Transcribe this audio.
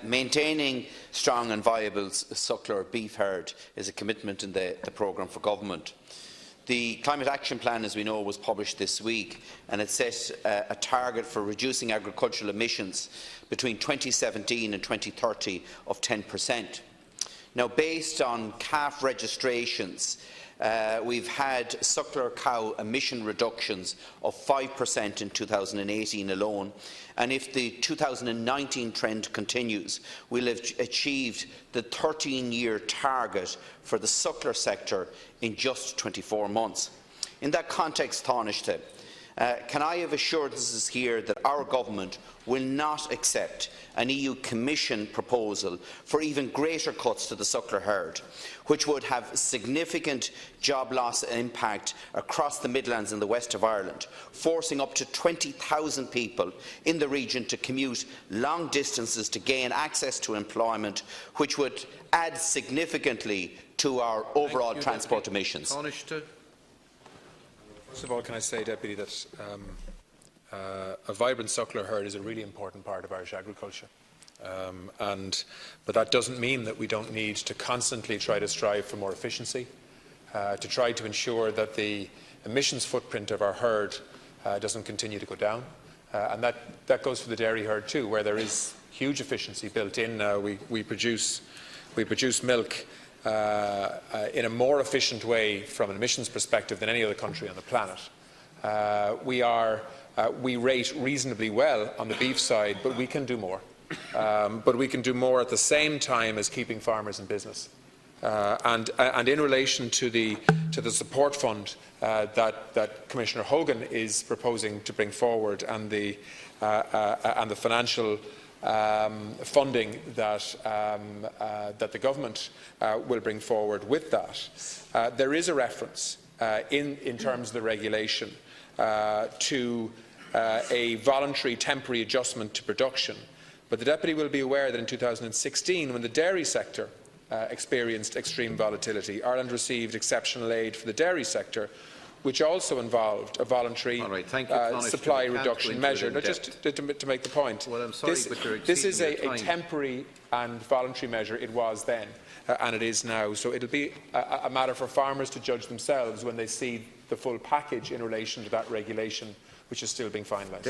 Maintaining strong and viable suckler beef herd is a commitment in the programme for government. The Climate Action Plan, as we know, was published this week, and it set a target for reducing agricultural emissions between 2017 and 2030 of 10%. Now, based on calf registrations, we've had suckler cow emission reductions of 5% in 2018 alone, and if the 2019 trend continues, we'll have achieved the 13-year target for the suckler sector in just 24 months. In that context, Taoiseach, can I have assurances here that our government will not accept an EU Commission proposal for even greater cuts to the suckler herd, which would have significant job loss impact across the Midlands and the west of Ireland, forcing up to 20,000 people in the region to commute long distances to gain access to employment, which would add significantly to our overall transport emissions? First of all, can I say, Deputy, that a vibrant suckler herd is a really important part of Irish agriculture. But that doesn't mean that we don't need to constantly try to strive for more efficiency, to try to ensure that the emissions footprint of our herd doesn't continue to go down. And that goes for the dairy herd too, where there is huge efficiency built in. We produce milk in a more efficient way from an emissions perspective than any other country on the planet. We rate reasonably well on the beef side, but we can do more. But we can do more at the same time as keeping farmers in business. And in relation to the support fund that Commissioner Hogan is proposing to bring forward, and the financial funding that the government will bring forward with that, there is a reference in terms of the regulation to a voluntary temporary adjustment to production. But the Deputy will be aware that in 2016, when the dairy sector experienced extreme volatility, Ireland received exceptional aid for the dairy sector, which also involved a voluntary supply reduction measure. Now, just to make the point, well, I'm sorry, this is a temporary and voluntary measure. It was then, and it is now. So it will be a matter for farmers to judge themselves when they see the full package in relation to that regulation, which is still being finalised.